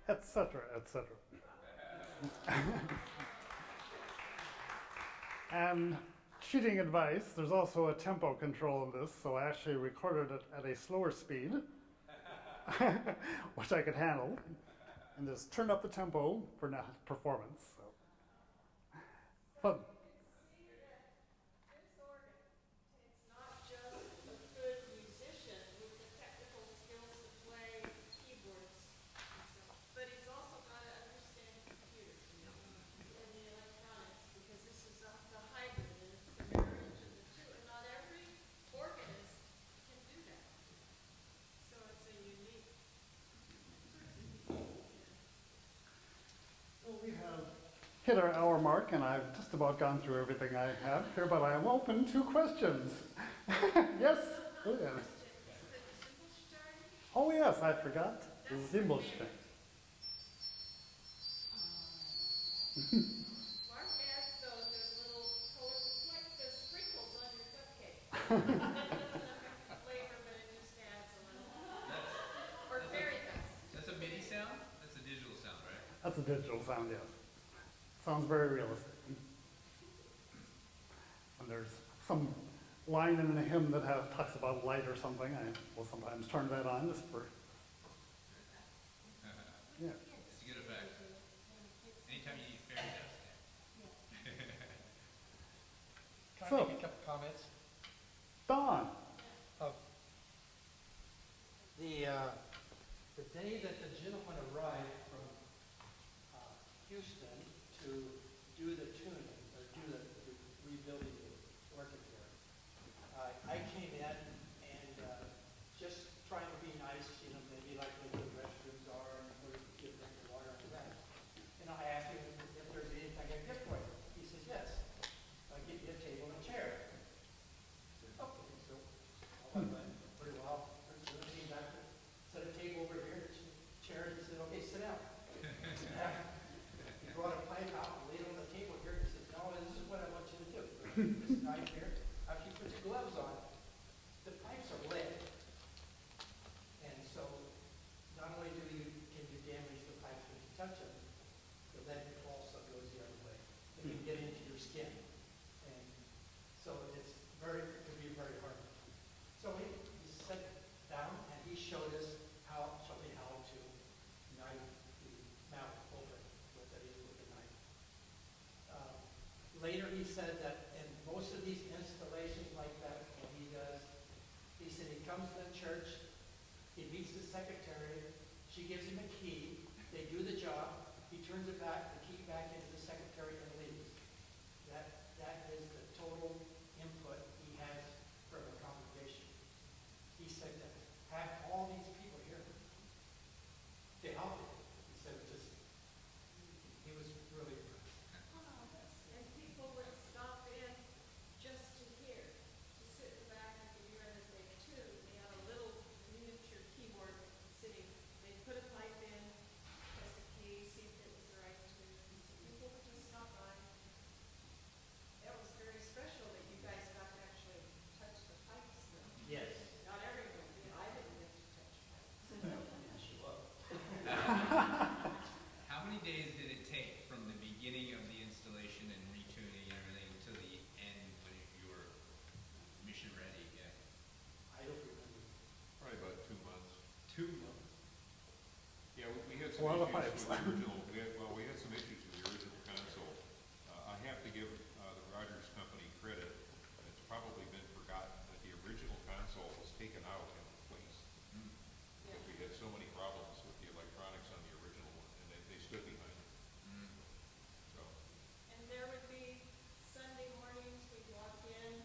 etc., etc. And cheating advice, there's also a tempo control in this, so I actually recorded it at a slower speed, which I could handle, and just turned up the tempo for performance. So. Fun. This organ takes not just a good musician with the technical skills to play keyboards, and stuff, but he's also got to understand computers and the electronics, because this is the hybrid, and it's the marriage of the two, and not every organist can do that. So it's a unique. Well, we have hit our hour mark, and I've just about gone through everything I have here, but I am open to questions. Yes? Oh, yes. Oh, yes, I forgot. The Zimbelstein. Mark adds those little colors. It's like the sprinkles on your cupcake. It doesn't have flavor, but it just adds a little. Or fairy dust. That's a MIDI sound? That's a digital sound, right? That's a digital sound, yes. Sounds very realistic. And there's some line in a hymn that talks about light or something. I will sometimes turn that on just for. Yeah. It's a good effect. Anytime you need fairy dust. Can I So- make a couple comments? Don. The day that the gentleman arrived from Houston to do the tuning, or do the rebuilding the organ here, I came in and just trying to be nice, maybe like where the restrooms are and where you get drink of water and that. And I asked him if there's anything I can get for you. He says, yes, I'll give you a table and a chair. I said, okay, so I went pretty well. Came back, set a table over here, chair, and he said, okay, sit down. He brought a pipe out and laid it on the table here, and he said, no, this is what I want you to do. This knife here, after you put your gloves on, the pipes are lead. And so, not only can you damage the pipes when you touch them, the lead also goes the other way. It can get into your skin. And so it can be very hard. So he sat down and he showed me how to knife the mouth open with the knife. Later he said that in most of these installations like that, what he does, he said he comes to the church, he meets the secretary, she gives him a key, they do the job, he turns it back, the key back into the secretary and leaves. That is the total input he has from a congregation. He said that have all these people here to help him. He said he was really impressed. And people would stop in just to hear, to sit in the back and to hear as they tune. They have a little miniature keyboard that can sit had A some lot of issues pipes. with the original, we had some issues with the original console. I have to give the Rogers Company credit. It's probably been forgotten that the original console was taken out and replaced. Because we had so many problems with the electronics on the original one, and they stood behind it. So, And there would be Sunday mornings, we'd walk in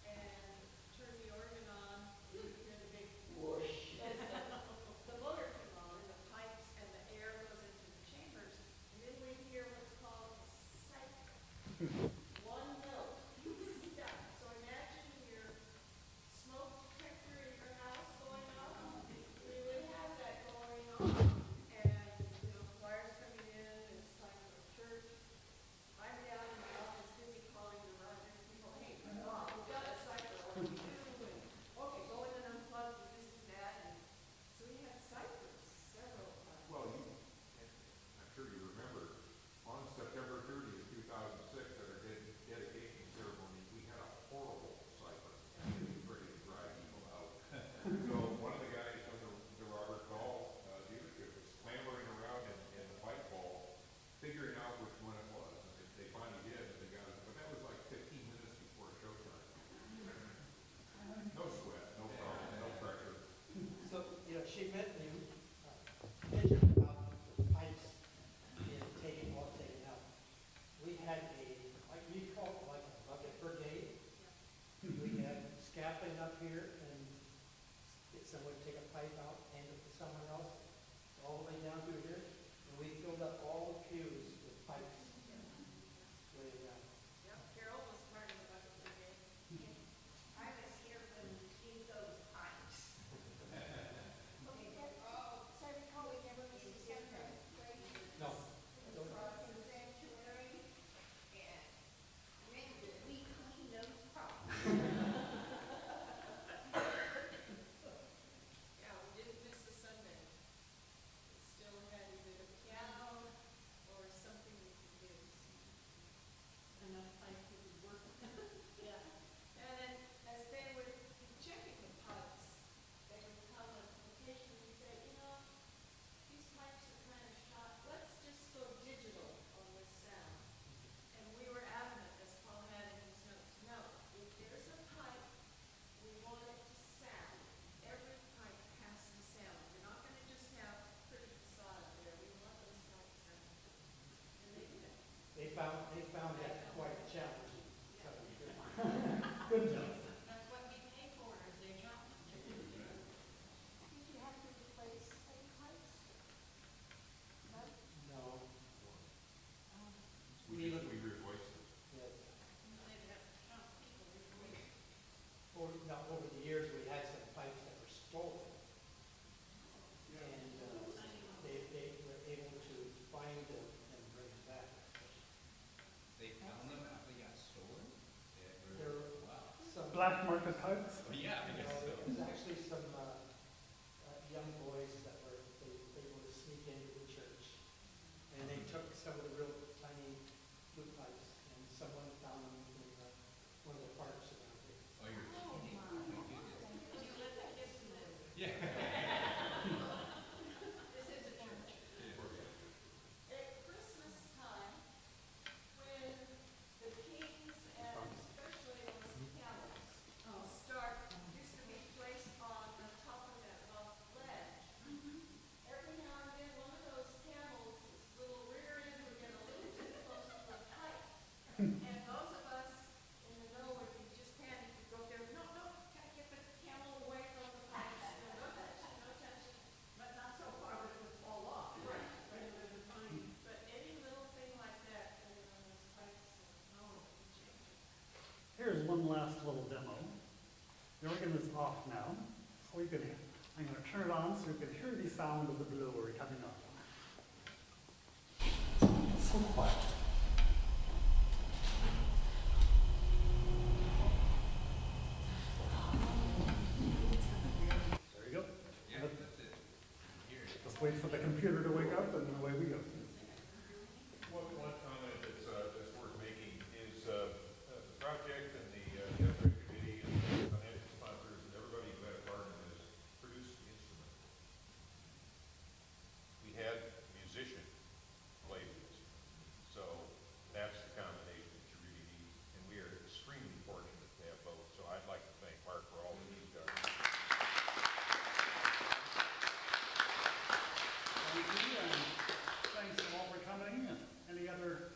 and turn the organ on, and you'd hear the big whoosh. As the motor came on, and the pipes and the air goes into the chambers, and then we'd hear what's called a cycle. One note, stuck. So imagine your smoke detector in your house going off. We would have that going on, and, choirs coming in, it's time for church. I'm down in the office busy calling the Rogers people, hey, Mom, we got a cycle, what do we do? And, okay, go in and unplug the this and that, and so we had cycles several times. well, I'm sure you remember, on September 30th, 2006, at our dedication ceremony, we had a horrible cipher. It was ready to drive people out. So one of the guys from the Robert Gall dealership was clambering around in the pipe ball, figuring out which one it was. And they finally did, and they got it. But that was like 15 minutes before showtime. No sweat, no problem, no pressure. So, she met me, mentioned about the pipes being taken out. We had like we call it like a bucket brigade. We had scaffolding up here and get someone to take a pipe out, hand it to someone else, all the way down through here. And we filled up all the pews with pipes. Laying down. Yep, Carol was part of the bucket brigade. I was here when we cleaned those pipes. Okay, that, so I recall we never used to send them, right? No. Across the sanctuary, and man, did we clean those pipes. Yeah, we didn't miss a Sunday. We still had either the piano or something we could use. Enough pipe to work. Yeah. And then as they would be checking the pipes, they would come and occasionally say, these pipes are kind of shot. Let's just go digital on this sound. And we were adamant, as Paul had in his notes, no, if there's a pipe, we want it to sound. Every pipe has to sound. We're not going to just have pretty facade there. We want those pipes sounding. And they did. They found that quite challenging. So, good job. That's what we pay for, is their job. Did you have to replace any pipes? No? No. We replaced it. Yes. They'd have to count people before you. Over the years, we had some pipes that were stolen. And they were able to find them and bring them back. They found them after they got stolen? There were some. Black market pipes? Yeah, I guess so. There was actually some young boys that were able to sneak into the church. And they took some of the real tiny flute pipes, and someone found them in one of the parks around here. Oh, you're kidding. Oh, my goodness. Did you let the kids know? Yeah. This is a church. At Christmas time, when the kings and especially those camels used to be placed on the top of that rock ledge, every now and then one of those camels, its little rear end would get a little too close to the pipe. And those of us in the know would be just panicked, we'd go up there, no, gotta get the camel away from the pipes, no touching, no touching. But not so far that it would fall off. Right. But any little thing like that, those pipes, we change it. Here's one last little demo. The organ is off now, so I'm going to turn it on so you can hear the sound of the blower coming up. So quiet. There you go. Yeah, that's it. Here. Just wait for the computer to wake up and away we go. One comment that's worth making is the project and the effort committee and the financial sponsors and everybody who had a part in this produced the instrument. We had Thank you, and thanks all for coming. Any other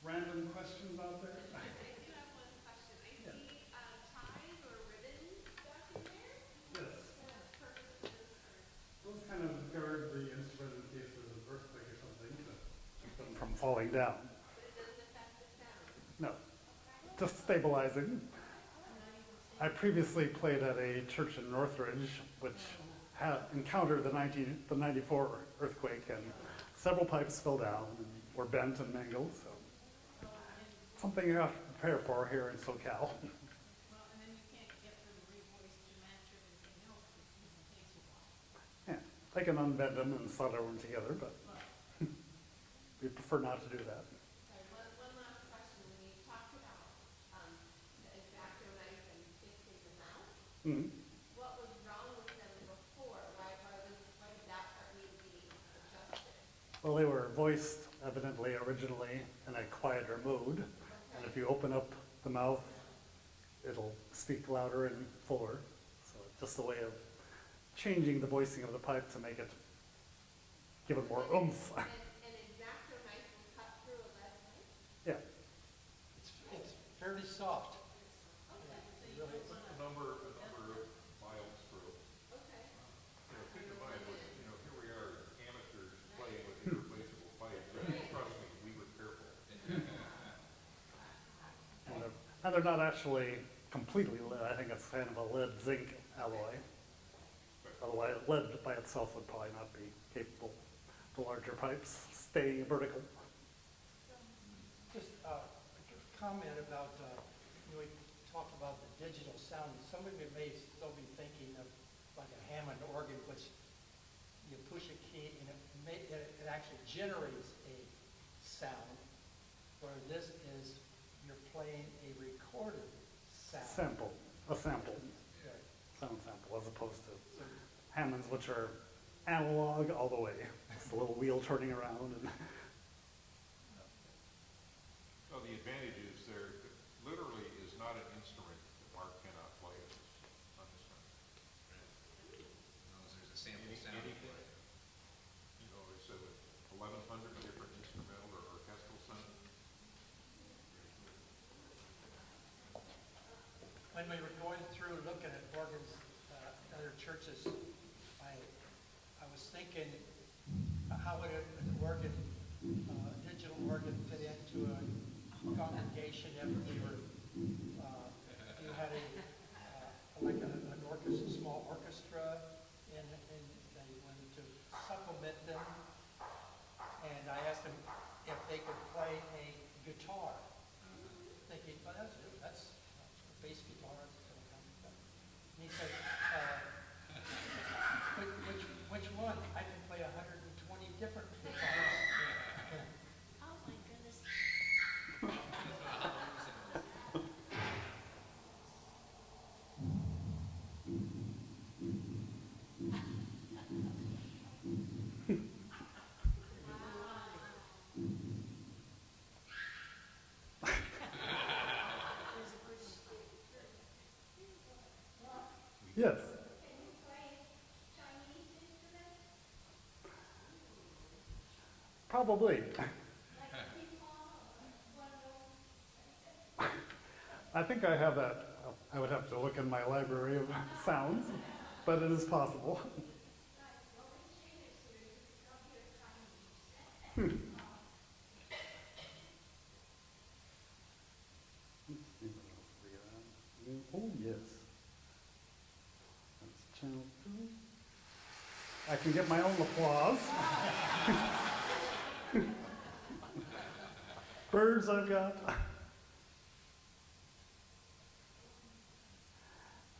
random questions out there? I do have one question. I Yeah. see ties or ribbons back in there. Yes. What purposes or? Those kind of guard the instrument in case there's an earthquake or something to keep them from falling down. But it doesn't affect the sound. No, just stabilizing. I previously played at a church in Northridge, which had encountered the 94 earthquake, and several pipes fell down and were bent and mangled. So something you have to prepare for here in SoCal. Well, and then you can't get them revoiced to match everything else, because it takes a while. Yeah, I can unbend them and solder them together, but we prefer not to do that. Sorry, one last question. When you talked about the exacto knife and fixing the mouth, Mhm. what was wrong with them before? Why did that part need to be adjusted? Well, they were voiced evidently originally in a quieter mood, and if you open up the mouth, it'll speak louder and fuller. So it's just a way of changing the voicing of the pipe to make it give it more oomph. An exacto knife will cut through a lead pipe? Yeah, It's fairly soft. It's a number of miles through. Okay. Keep in mind, here we are, amateurs playing with irreplaceable pipes. Trust me, we were careful. and they're not actually completely lead. I think it's kind of a lead zinc alloy. Otherwise, lead by itself would probably not be capable. The larger pipes stay vertical. Just a comment about, we talked about the digital sound. Some of you may still be thinking of like a Hammond organ, which you push a key and it actually generates a sound, where this is you're playing a recorded sound. A sample, Right. sound sample, as opposed to Hammonds, which are analog all the way. It's a little wheel turning around. And Well, the advantage is there literally is not an instrument that Mark cannot play on this one. As long as there's a sample sound. Anything. It's 1,100 different instrumental or orchestral sounds. When we were going through looking at organs, other churches, I was thinking, how would an organ, digital organ, fit into a congregation if we were, you had like an orchestra, small orchestra, and they wanted to supplement them. And I asked them if they could play a guitar, thinking, well, that's a bass guitar. And he said, which one? I can play 120 different guitars. Oh, my goodness. yes, Can you play Chinese instruments? probably. Like ping pong or one of those? I think I have that. I would have to look in my library of sounds, but it is possible. Well, we change it so you don't hear Chinese. Oh, yes. That's channel 2. I can get my own applause. Birds I've got.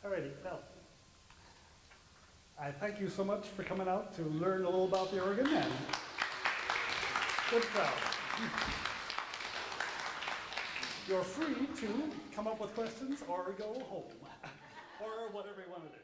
Alrighty, well. I thank you so much for coming out to learn a little about the organ, and good crowd. You're free to come up with questions or go home, or whatever you want to do.